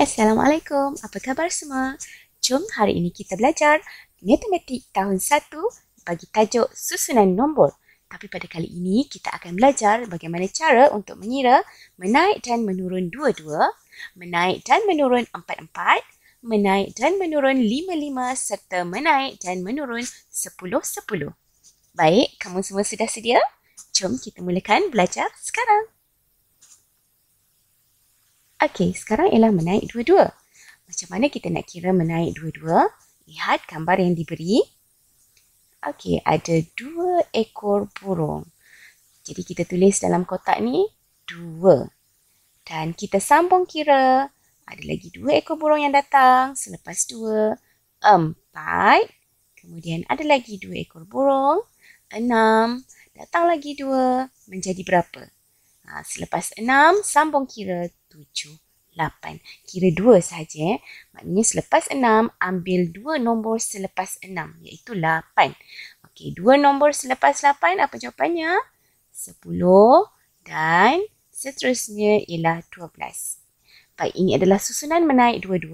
Assalamualaikum, apa khabar semua? Jom hari ini kita belajar Matematik tahun 1 bagi tajuk susunan nombor. Tapi pada kali ini kita akan belajar bagaimana cara untuk mengira menaik dan menurun 22, menaik dan menurun 44, menaik dan menurun 55 serta menaik dan menurun 10-10. Baik, kamu semua sudah sedia? Jom kita mulakan belajar sekarang. Okey, sekarang ialah menaik dua-dua. Macam mana kita nak kira menaik dua-dua? Lihat gambar yang diberi. Okey, ada 2 ekor burung. Jadi kita tulis dalam kotak ni 2. Dan kita sambung kira. Ada lagi 2 ekor burung yang datang. Selepas 2, 4. Kemudian ada lagi 2 ekor burung. 6. Datang lagi 2. Menjadi berapa? Selepas 6, sambung kira 7, 8. Kira 2 sahaja. Maknanya selepas 6, ambil 2 nombor selepas 6, iaitu 8. Okey, 2 nombor selepas 8, apa jawapannya? 10 dan seterusnya ialah 12. Baik, ini adalah susunan menaik 22.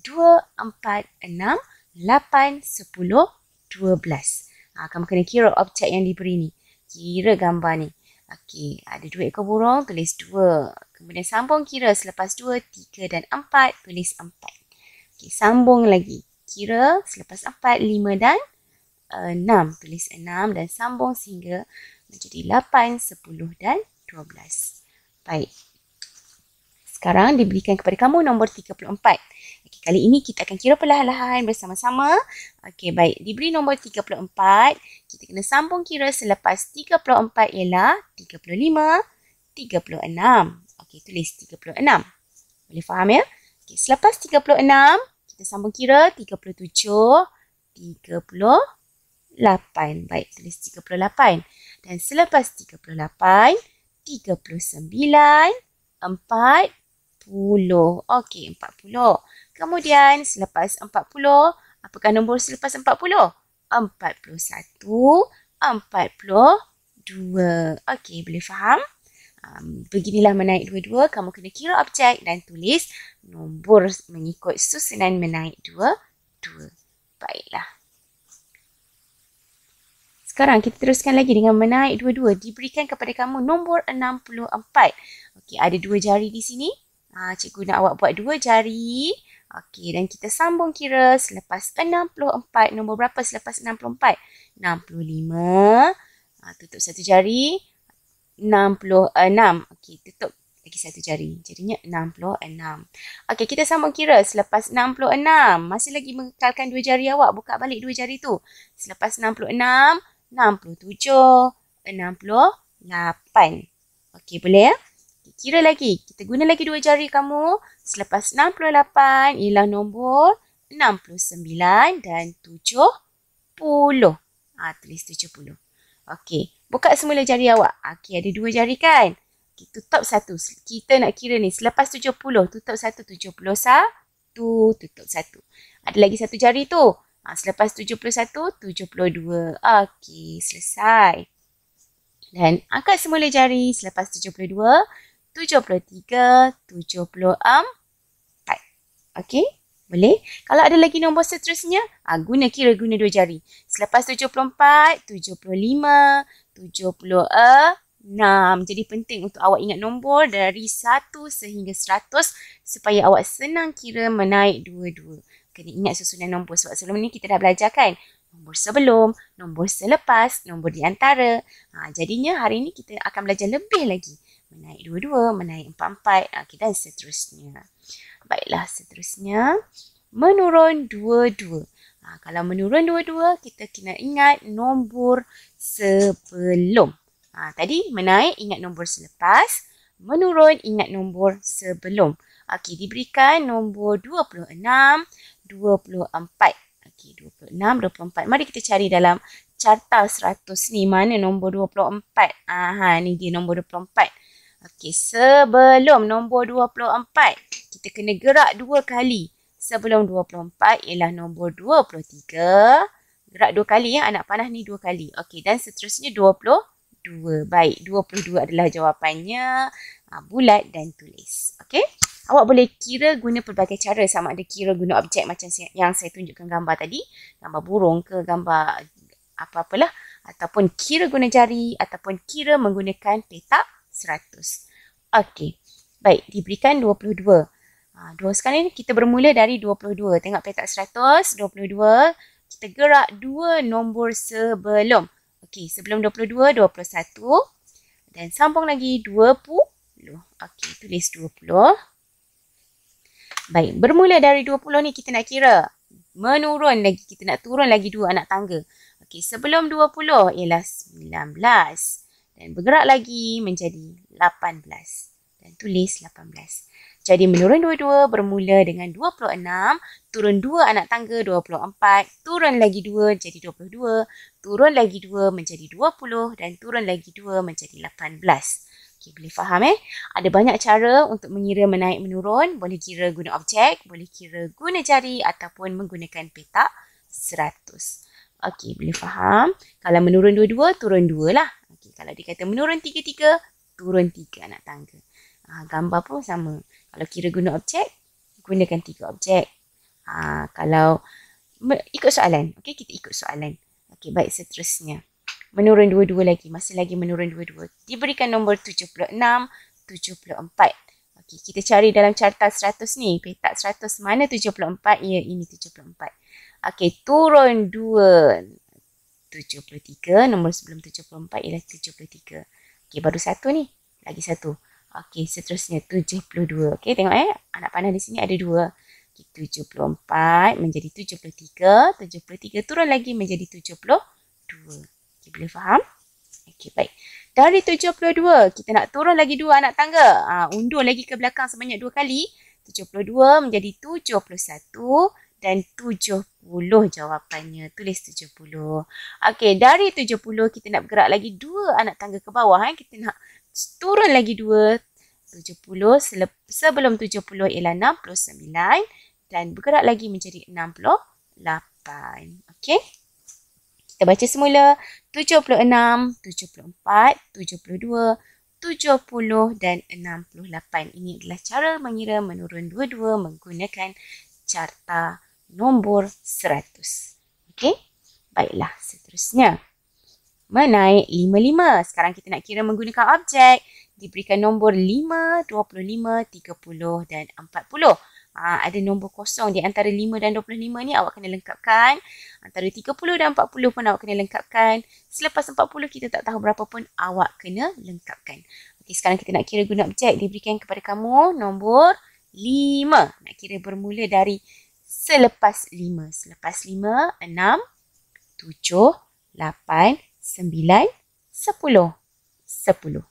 2, 4, 6, 8, 10, 12. Kamu kena kira objek yang diberi ni. Kira gambar ni. Okey, ada 2 ekor burung, tulis 2. Kemudian sambung kira selepas 2, 3 dan 4, tulis 4. Okey, sambung lagi. Kira selepas 4, 5 dan 6, tulis 6 dan sambung sehingga menjadi 8, 10 dan 12. Baik. Sekarang diberikan kepada kamu nombor 34. Okey, kali ini kita akan kira perlahan-lahan bersama-sama. Okey, baik. Diberi nombor 34. Kita kena sambung kira selepas 34 ialah 35, 36. Okey, tulis 36. Boleh faham ya? Okey, selepas 36, kita sambung kira 37, 38. Baik, tulis 38. Dan selepas 38, 39, 40. Okey, 40. Kemudian selepas 40, apakah nombor selepas 40? 41, 42. Okey, boleh faham? Beginilah menaik dua-dua. Kamu kena kira objek dan tulis nombor mengikut susunan menaik dua-dua. Baiklah. Sekarang kita teruskan lagi dengan menaik dua-dua. Diberikan kepada kamu nombor 64. Okey, ada 2 jari di sini. Cikgu nak awak buat 2 jari. Okey, dan kita sambung kira selepas 64. Nombor berapa selepas 64? 65. Tutup satu jari. 66. Okey, tutup lagi satu jari. Jadinya 66. Okey, kita sambung kira selepas 66. Masih lagi mengekalkan 2 jari awak. Buka balik 2 jari tu. Selepas 66, 67, 68. Okey, boleh ya? Kira lagi. Kita guna lagi 2 jari kamu. Selepas 68 ialah nombor 69 dan 70. Tulis 70. Okey. Buka semula jari awak. Okey, ada 2 jari kan? Okay, tutup satu. Kita nak kira ni. Selepas 70, tutup satu. 71, tutup satu. Ada lagi satu jari tu. Selepas 71, 72. Okey, selesai. Dan angkat semula jari. Selepas 72, 73, 74. Okey, boleh? Kalau ada lagi nombor seterusnya, guna 2 jari. Selepas 74, 75, 76. Jadi penting untuk awak ingat nombor dari 1 sehingga 100 supaya awak senang kira menaik dua-dua. Kena ingat susunan nombor sebab sebelum ni kita dah belajar kan? Nombor sebelum, nombor selepas, nombor di antara. Jadinya hari ni kita akan belajar lebih lagi. Menaik dua-dua, menaik 44, dan seterusnya. Baiklah, seterusnya. Menurun dua-dua. Kalau menurun dua-dua, kita kena ingat nombor sebelum. Tadi menaik, ingat nombor selepas. Menurun, ingat nombor sebelum. Okey, diberikan nombor 26, 24. Okey, 26, 24. Mari kita cari dalam carta 100 ni. Mana nombor 24? Ni dia nombor 24. Okey, sebelum nombor 24, kita kena gerak 2 kali. Sebelum 24 ialah nombor 23. Gerak 2 kali ya, anak panah ni 2 kali. Okey, dan seterusnya 22. Baik, 22 adalah jawapannya. Bulat dan tulis. Okey? Awak boleh kira guna pelbagai cara, sama ada kira guna objek macam yang saya tunjukkan gambar tadi, gambar burung ke gambar apa-apalah, ataupun kira guna jari, ataupun kira menggunakan petak 100. Okey, baik, diberikan 22. Sekarang ni kita bermula dari 22. Tengok petak 100, 22. Kita gerak 2 nombor sebelum. Okey, sebelum 22, 21. Dan sambung lagi 20. Okey, tulis 20. Baik, bermula dari 20 ni kita nak kira. Menurun lagi, kita nak turun lagi 2 anak tangga. Okey, sebelum 20 ialah 19. Dan bergerak lagi menjadi 18. Dan tulis 18. Jadi menurun 22 bermula dengan 26, turun 2 anak tangga 24, turun lagi 2 jadi 22, turun lagi 2 menjadi 20 dan turun lagi 2 menjadi 18. Okey, boleh faham Ada banyak cara untuk mengira menaik menurun, boleh kira guna objek, boleh kira guna jari ataupun menggunakan petak 100. Okey, boleh faham? Kalau menurun 22, turun 2 lah. Okey, kalau dia kata menurun 3, turun 3 anak tangga. Gambar pun sama. Kalau kira guna objek, gunakan 3 objek. Kalau ikut soalan. Okey, kita ikut soalan. Okey, baik, seterusnya. Menurun 22 lagi. Masih lagi menurun 22. Diberikan nombor 76, 74. Okey, kita cari dalam carta 100 ni. Petak 100 mana 74? Ya, ini 74. Okey, turun 2. 73. Nombor sebelum 74 ialah 73. Okey, baru satu ni. Lagi satu. Okey, seterusnya 72. Okey, tengok anak panah di sini ada 2. Okay, 74 menjadi 73. 73 turun lagi menjadi 72. Okey, boleh faham? Okey, baik. Dari 72, kita nak turun lagi 2 anak tangga. Undur lagi ke belakang sebanyak 2 kali. 72 menjadi 71 dan 70 jawapannya. Tulis 70. Okey, dari 70 kita nak bergerak lagi 2 anak tangga ke bawah. Kita nak turun lagi 2. 70 sebelum 70 ialah 69 dan bergerak lagi menjadi 68. Okey. Kita baca semula 76, 74, 72, 70 dan 68. Ini adalah cara mengira menurun 22 menggunakan carta nombor 100. Okey. Baiklah, seterusnya. Menaik 55. Sekarang kita nak kira menggunakan objek. Diberikan nombor 5, 25, 30 dan 40. Ada nombor kosong di antara 5 dan 25 ni awak kena lengkapkan. Antara 30 dan 40 pun awak kena lengkapkan. Selepas 40 kita tak tahu berapa pun awak kena lengkapkan. Okey, sekarang kita nak kira guna objek. Diberikan kepada kamu nombor 5. Nak kira bermula dari selepas 5. Selepas 5, 6, 7, 8, 9, 10. 10.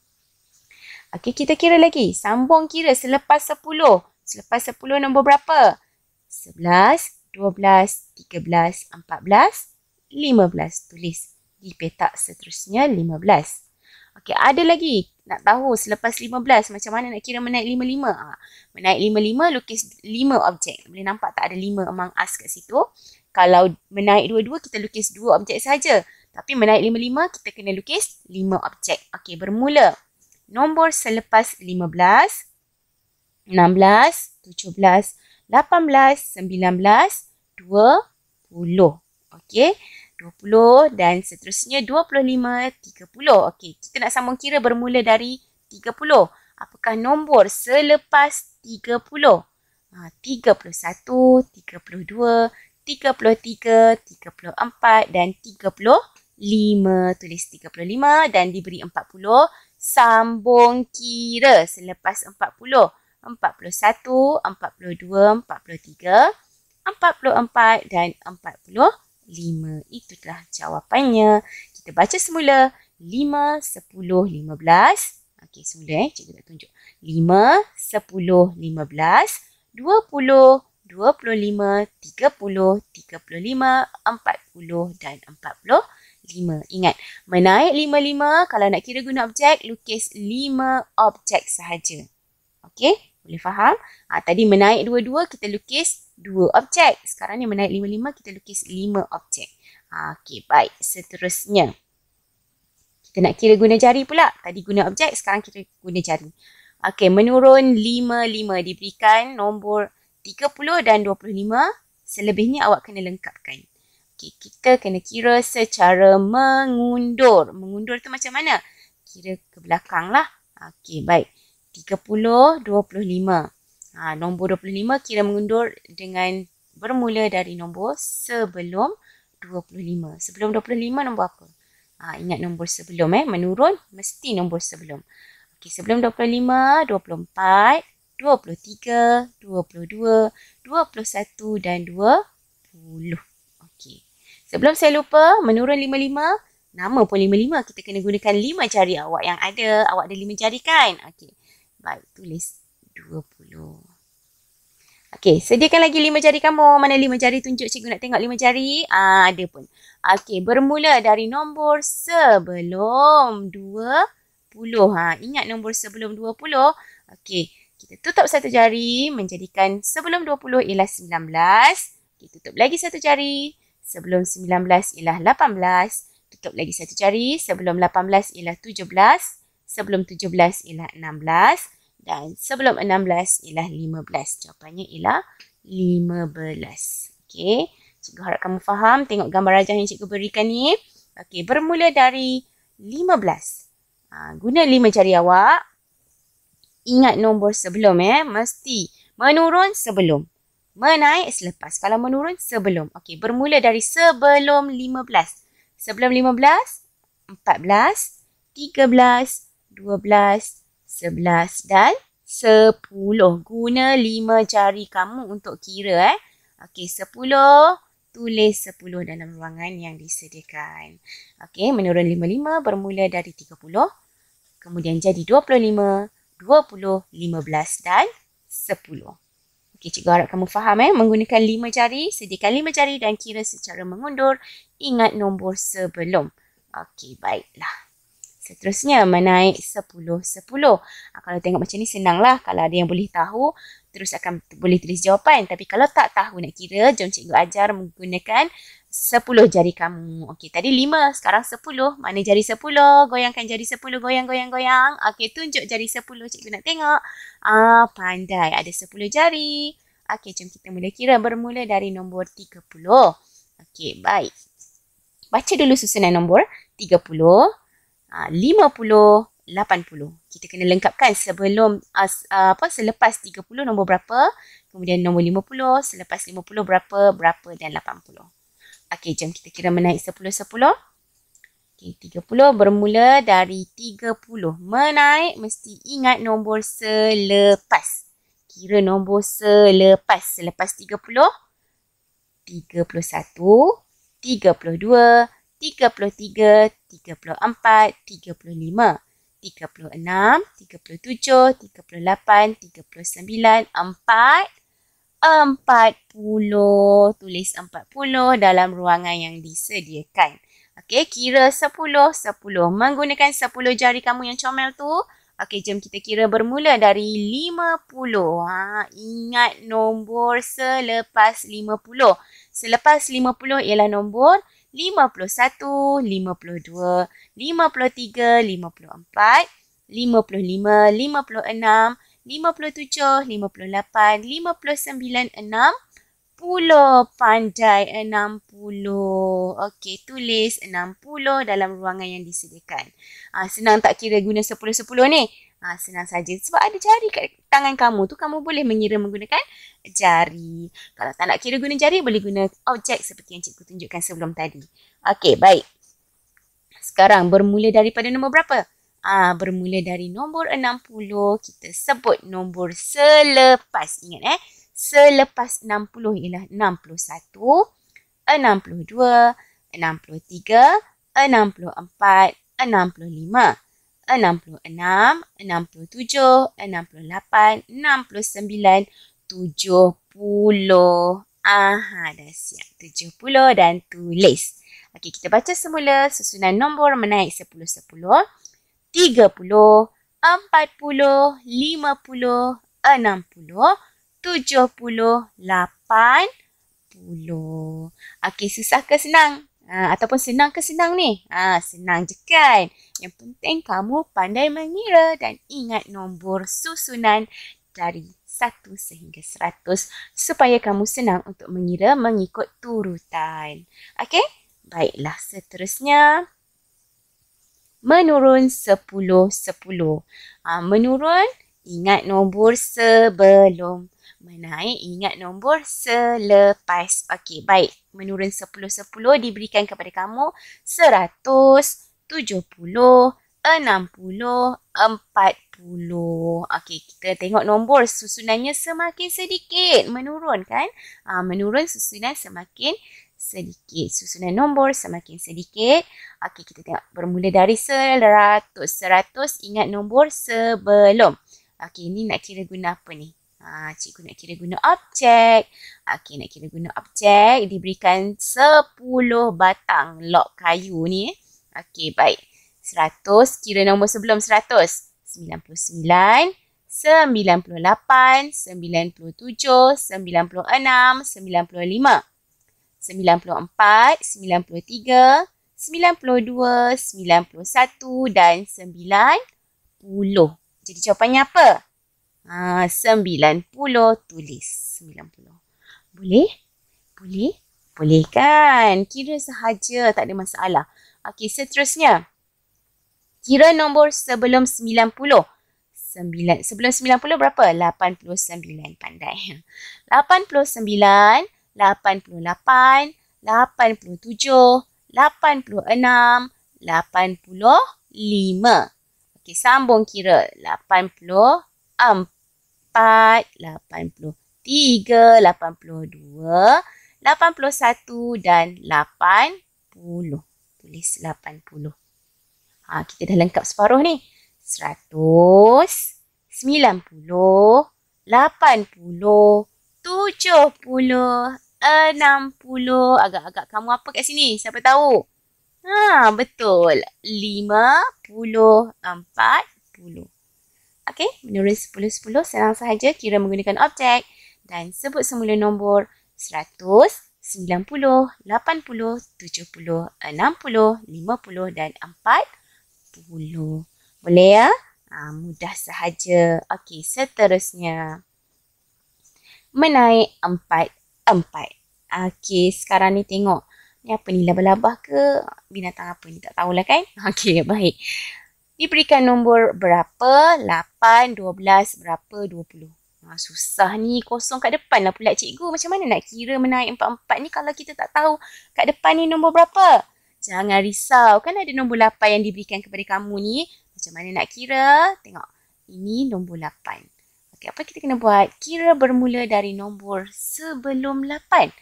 Okey, kita kira lagi. Sambung kira selepas 10. Selepas 10 nombor berapa? 11, 12, 13, 14, 15. Tulis di petak seterusnya 15. Okey, ada lagi. Nak tahu selepas 15 macam mana nak kira menaik 55? Menaik 55, lukis 5 objek. Boleh nampak tak ada 5 among us kat situ? Kalau menaik 22, kita lukis 2 objek saja. Tapi menaik 55, kita kena lukis 5 objek. Okey, bermula. Nombor selepas 15, 16, 17, 18, 19, 20. Okey, 20 dan seterusnya 25, 30. Okey, kita nak sambung kira bermula dari 30. Apakah nombor selepas 30? 31, 32, 33, 34 dan 35. Tulis 35 dan diberi 40. Sambung kira selepas 40. 41, 42, 43, 44 dan 45. Itulah jawapannya. Kita baca semula. 5, 10, 15. Okey, semula cikgu nak tunjuk. 5, 10, 15, 20, 25, 30, 35, 40 dan 45. Ingat, menaik 55, kalau nak kira guna objek, lukis 5 objek sahaja. Okey, boleh faham? Tadi menaik 22, kita lukis 2 objek. Sekarang ni menaik 55, kita lukis 5 objek. Okey, baik. Seterusnya, kita nak kira guna jari pula. Tadi guna objek, sekarang kita guna jari. Okey, menurun 5 diberikan nombor 30 dan 25. Selebihnya awak kena lengkapkan. Okey, kita kena kira secara mengundur. Mengundur tu macam mana? Kira ke belakang lah. Okey, baik. 30, 25. Nombor 25 kira mengundur dengan bermula dari nombor sebelum 25. Sebelum 25 nombor apa? Ingat nombor sebelum menurun mesti nombor sebelum. Okey, sebelum 25, 24, 23, 22, 21 dan 20. Okey. Sebelum saya lupa, menurun 55, nama pun 55. Kita kena gunakan 5 jari awak yang ada. Awak ada 5 jari kan? Okey. Baik, tulis 20. Okey, sediakan lagi 5 jari kamu. Mana 5 jari? Tunjuk cikgu nak tengok 5 jari. Ada pun. Okey, bermula dari nombor sebelum 20. Ingat nombor sebelum 20. Okey, kita tutup satu jari menjadikan sebelum 20 ialah 19. Kita tutup lagi satu jari. Sebelum 19 ialah 18. Tutup lagi satu jari. Sebelum 18 ialah 17. Sebelum 17 ialah 16. Dan sebelum 16 ialah 15. Jawapannya ialah 15. Okey. Cikgu harap kamu faham. Tengok gambar rajah yang cikgu berikan ni. Okey. Bermula dari 15. Guna 5 jari awak. Ingat nombor sebelum mesti menurun sebelum. Menaik selepas. Kalau menurun sebelum. Okey. Bermula dari sebelum 15. Sebelum 15, 14, 13, 12, 11 dan 10. Guna 5 jari kamu untuk kira. Okey, 10. Tulis 10 dalam ruangan yang disediakan. Okey, menurun 55 bermula dari 30. Kemudian jadi 25, 20, 15 dan 10. Okey, cikgu harap kamu faham menggunakan 5 jari. Sediakan 5 jari dan kira secara mengundur. Ingat nombor sebelum. Okey, baiklah. Seterusnya, menaik 10, 10. Kalau tengok macam ni senanglah. Kalau ada yang boleh tahu, terus akan boleh tulis jawapan. Tapi kalau tak tahu nak kira, jom cikgu ajar menggunakan 10 jari kamu. Okey, tadi 5, sekarang 10. Mana jari 10? Goyangkan jari 10, goyang, goyang, goyang. Okey, tunjuk jari 10, cikgu nak tengok. Pandai, ada 10 jari. Okey, jom kita mula kira bermula dari nombor 30. Okey, baik. Baca dulu susunan nombor 30. 50, 80. Kita kena lengkapkan sebelum selepas 30 nombor berapa, kemudian nombor 50, selepas 50 berapa dan 80. Okey, jom kita kira menaik 10, 10. Okey, 30 bermula dari 30. Menaik mesti ingat nombor selepas. Kira nombor selepas. Selepas 30, 31, 32, 33, 34, 35, 36, 37, 38, 39, 40. Tulis 40 dalam ruangan yang disediakan. Okey, kira 10, 10. Menggunakan 10 jari kamu yang comel tu. Okey, jom kita kira bermula dari 50. Ingat nombor selepas 50. Selepas 50 ialah nombor 51, 52, 53, 54, 55, 56, 57, 58, 59, 60. Pandai 60. Okey, tulis 60 dalam ruangan yang disediakan. Senang tak kira guna 10-10 ni? Senang saja. Sebab ada jari kat tangan kamu tu, kamu boleh mengira menggunakan jari. Kalau tak nak kira guna jari, boleh guna objek seperti yang cikgu tunjukkan sebelum tadi. Okey, baik. Sekarang bermula daripada nombor berapa? Bermula dari nombor 60. Kita sebut nombor selepas. Ingat selepas 60 ialah 61, 62, 63, 64, 65, 66, 67, 68, 69, 70. Dah siap. 70 dan tulis. Okey, kita baca semula susunan nombor menaik 10, 10, 30, 40, 50, 60, 70, 80. Okey, susah ke senang? Ataupun senang ke senang ni? Senang je kan? Yang penting kamu pandai mengira dan ingat nombor susunan dari 1 sehingga 100 supaya kamu senang untuk mengira mengikut turutan. Okey? Baiklah, seterusnya. Menurun 10, 10. Menurun, ingat nombor sebelum. Menaik, ingat nombor selepas. Okey, baik. Menurun 10, 10 diberikan kepada kamu 100, 70, 60, 40. Okey, kita tengok nombor susunannya semakin sedikit. Menurun kan? Menurun susunan semakin sedikit. Susunan nombor semakin sedikit. Okey, kita tengok bermula dari 100. 100 ingat nombor sebelum. Okey, ni nak kira guna apa ni? Cikgu nak kira guna objek. Okey, nak kira guna objek. Diberikan 10 batang log kayu ni. Okey, baik. 100, kira nombor sebelum 100. 99, 98, 97, 96, 95. 94, 93, 92, 91 dan 90. Jadi jawapannya apa? 90. Tulis 90. Boleh? Boleh? Boleh kan? Kira sahaja, tak ada masalah. Okey, seterusnya. Kira nombor sebelum 90. Sebelum 90 berapa? 89. Pandai. 89, 88, 87, 86, 85. Okey, sambung kira. 84, 83, 82, 81 dan 80. Tulis 80. Kita dah lengkap separuh ni. 100, 90, 80, 70, 60. Agak-agak kamu apa kat sini? Siapa tahu? Betul. 50, 40. Okey, menurun 10, 10 senang sahaja kira menggunakan objek dan sebut semula nombor 100, 90, 80, 70, 60, 50 dan 40. Boleh ya? Mudah sahaja. Okey, seterusnya. Menaik 4, 4. Okey, sekarang ni tengok. Ni apa ni? Labah-labah ke? Binatang apa ni? Tak tahulah kan? Okey, baik. Diberikan nombor berapa? 8, 12, berapa? 20. Susah ni. Kosong kat depan lah pula cikgu. Macam mana nak kira menaik 4, 4 ni kalau kita tak tahu kat depan ni nombor berapa? Jangan risau. Kan ada nombor 8 yang diberikan kepada kamu ni. Macam mana nak kira? Tengok. Ini nombor 8. Okey, apa kita kena buat? Kira bermula dari nombor sebelum 8.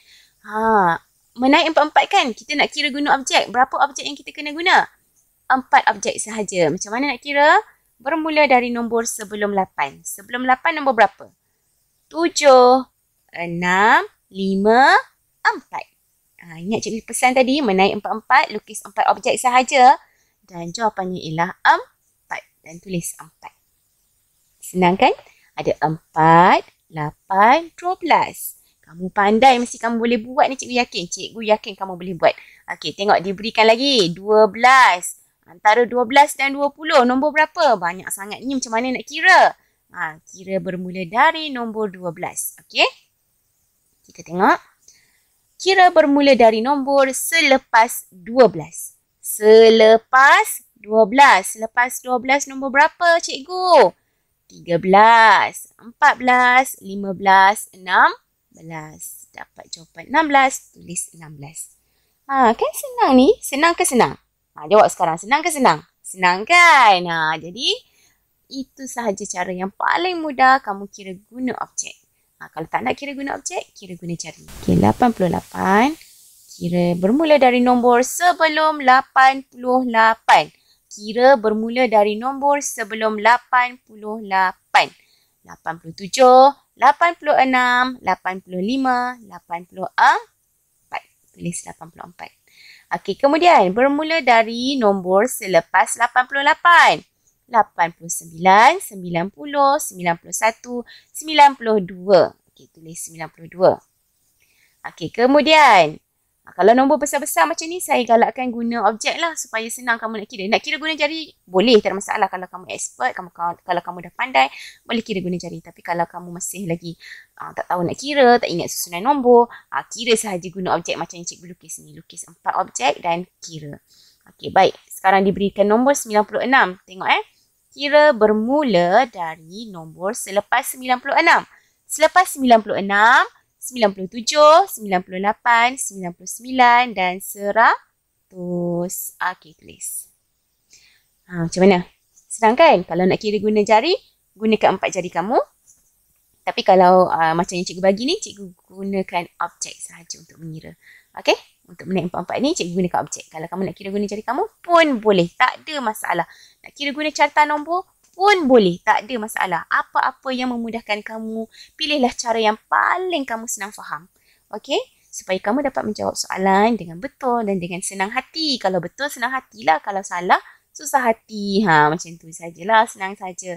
Menaik 4, 4 kan? Kita nak kira guna objek. Berapa objek yang kita kena guna? 4 objek sahaja. Macam mana nak kira? Bermula dari nombor sebelum 8. Sebelum 8 nombor berapa? 7, 6, 5, 4. Ingat cikgu pesan tadi, menaik 4, 4, lukis 4 objek sahaja. Dan jawapannya ialah 4. Dan tulis 4. Senang kan? Ada 4, 8, 12. Kamu pandai, mesti kamu boleh buat ni cikgu yakin. Cikgu yakin kamu boleh buat. Okey, tengok diberikan lagi 12. Antara 12 dan 20, nombor berapa? Banyak sangat ni, macam mana nak kira? Kira bermula dari nombor 12. Okey? Kita tengok. Kira bermula dari nombor selepas 12. Selepas 12. Selepas 12 nombor berapa cikgu? 13, 14, 15, 16. Dapat jawapan 16. Tulis 16. Kan senang ni? Senang ke senang? Jawab sekarang. Senang ke senang? Senang kan? Jadi, itu sahaja cara yang paling mudah kamu kira guna objek. Kalau tak nak kira guna objek, kira guna jari. Okey, 88. Kira bermula dari nombor sebelum 88. Kira bermula dari nombor sebelum 88. 87, 86, 85, 84. Tulis 84. Okey, kemudian bermula dari nombor selepas 88. 89, 90, 91, 92. Okey, tulis 92. Okey, kemudian Kalau nombor besar-besar macam ni, saya galakkan guna objek lah supaya senang kamu nak kira. Nak kira guna jari, boleh, tak ada masalah. Kalau kamu expert, kalau kamu dah pandai, boleh kira guna jari. Tapi kalau kamu masih lagi tak tahu nak kira, tak ingat susunan nombor, kira sahaja guna objek macam yang cikgu lukis ni. Lukis 4 objek dan kira. Okey, baik. Sekarang diberikan nombor 96. Tengok Kira bermula dari nombor selepas 96. Selepas 96, 97, 98, 99 dan 100. Okey, tulis. Macam mana? Senang kan? Kalau nak kira guna jari, gunakan 4 jari kamu. Tapi kalau macam yang cikgu bagi ni, cikgu gunakan objek sahaja untuk mengira. Okey? Untuk menaik 4-4 ni, cikgu gunakan objek. Kalau kamu nak kira guna jari kamu pun boleh. Tak ada masalah. Nak kira guna carta nombor pun boleh. Tak ada masalah. Apa-apa yang memudahkan kamu, pilihlah cara yang paling kamu senang faham. Okey? Supaya kamu dapat menjawab soalan dengan betul dan dengan senang hati. Kalau betul, senang hatilah. Kalau salah, susah hati. Macam tu sajalah. Senang saja.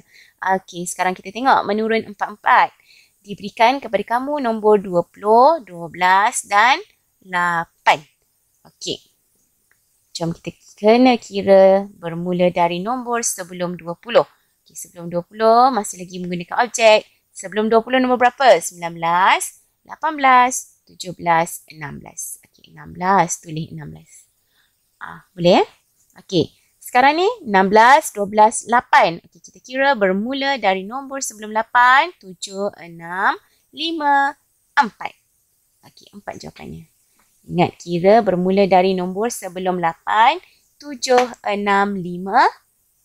Okey, sekarang kita tengok menurun 4-4. Diberikan kepada kamu nombor 20, 12 dan 8. Okey. Jom kita kena kira bermula dari nombor sebelum 20. Okey, sebelum 20 masih lagi menggunakan objek. Sebelum 20 nombor berapa? 19, 18, 17, 16. Okey, 16. Tulis 16. Boleh Okey. Sekarang ni 16, 12, 8. Okey, kita kira bermula dari nombor sebelum 8, 7, 6, 5, 4. Okey, 4 jawapannya. Ingat, kira bermula dari nombor sebelum 8, 7, 6, 5,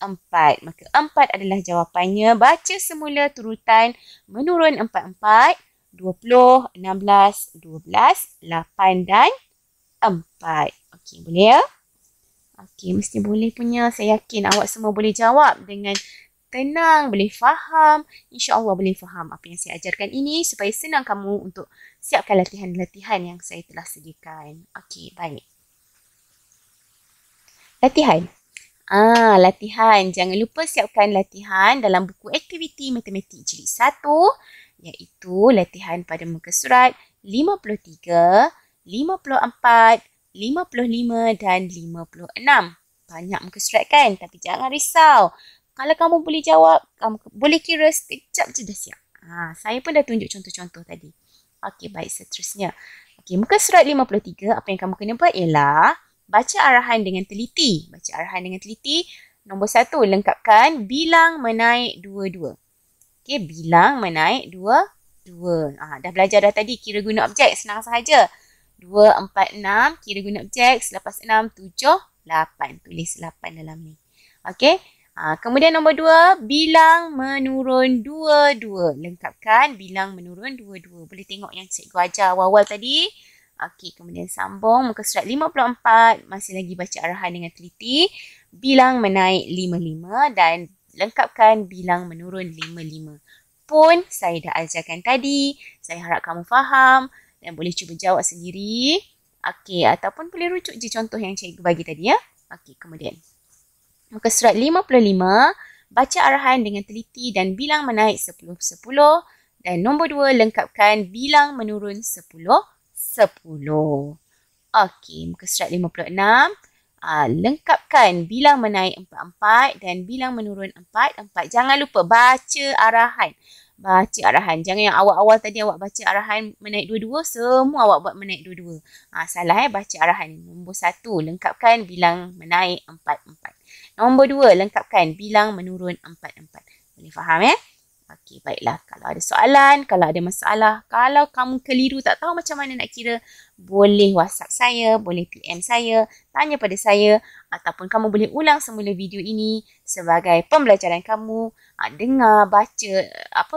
4. Maka 4 adalah jawapannya. Baca semula turutan menurun 4-4, 20, 16, 12, 8 dan 4. Okey, boleh ya? Okey, mesti boleh punya. Saya yakin awak semua boleh jawab dengan tenang, boleh faham. InsyaAllah boleh faham apa yang saya ajarkan ini supaya senang kamu untuk siapkan latihan-latihan yang saya telah sediakan. Okey, baik. Latihan. Latihan. Jangan lupa siapkan latihan dalam buku aktiviti matematik jilid 1 iaitu latihan pada muka surat 53, 54, 55 dan 56. Banyak muka surat kan? Tapi jangan risau. Kalau kamu boleh jawab, kamu boleh kira sekejap je dah siap. Saya pun dah tunjuk contoh-contoh tadi. Okey, baik, seterusnya. Okey, muka surat 53, apa yang kamu kena buat ialah baca arahan dengan teliti. Baca arahan dengan teliti. Nombor 1, lengkapkan bilang menaik 22. Okey, bilang menaik 22. Dah belajar dah tadi, kira guna objek. Senang sahaja. 2, 4, 6. Kira guna objek. Selepas 6, 7, 8. Tulis 8 dalam ni. Okey. Kemudian nombor 2, bilang menurun 22. Lengkapkan bilang menurun 22. Boleh tengok yang cikgu ajar awal-awal tadi. Okey, kemudian sambung muka surat 54. Masih lagi baca arahan dengan teliti. Bilang menaik 55 dan lengkapkan bilang menurun 55. Pun saya dah ajarkan tadi. Saya harap kamu faham dan boleh cuba jawab sendiri. Okey, ataupun boleh rujuk je contoh yang cikgu bagi tadi ya. Okey, kemudian muka surat 55, baca arahan dengan teliti dan bilang menaik 10, 10. Dan nombor 2, lengkapkan bilang menurun 10, 10. Okey, muka surat 56, lengkapkan bilang menaik 4, 4 dan bilang menurun 4, 4. Jangan lupa baca arahan. Baca arahan. Jangan yang awal-awal tadi awak baca arahan menaik 22, semua awak buat menaik 22. Salah baca arahan. Nombor 1, lengkapkan bilang menaik 4, 4. Nombor 2, lengkapkan bilang menurun 4, 4. Boleh faham Okey, baiklah. Kalau ada soalan, kalau ada masalah, kalau kamu keliru tak tahu macam mana nak kira, boleh WhatsApp saya, boleh PM saya, tanya pada saya ataupun kamu boleh ulang semula video ini sebagai pembelajaran kamu. Dengar, baca,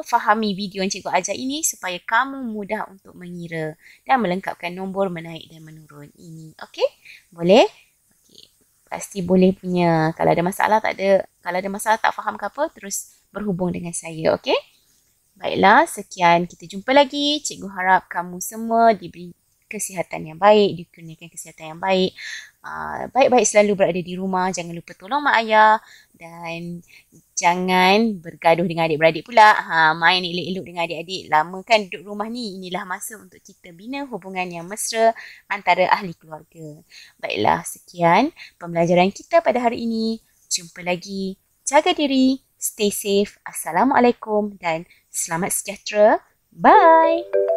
fahami video yang cikgu ajar ini supaya kamu mudah untuk mengira dan melengkapkan nombor menaik dan menurun ini. Okey? Boleh? Pasti boleh punya. Kalau ada masalah kalau ada masalah tak faham ke apa, terus berhubung dengan saya, okey? Baiklah, sekian. Kita jumpa lagi. Cikgu harap kamu semua diberi kesihatan yang baik, dikurniakan kesihatan yang baik. Baik-baik selalu berada di rumah. Jangan lupa tolong mak ayah. Dan jangan bergaduh dengan adik-beradik pula. Main elok-elok dengan adik-adik. Lama kan duduk rumah ni. Inilah masa untuk kita bina hubungan yang mesra antara ahli keluarga. Baiklah, sekian pembelajaran kita pada hari ini. Jumpa lagi. Jaga diri. Stay safe. Assalamualaikum dan selamat sejahtera. Bye.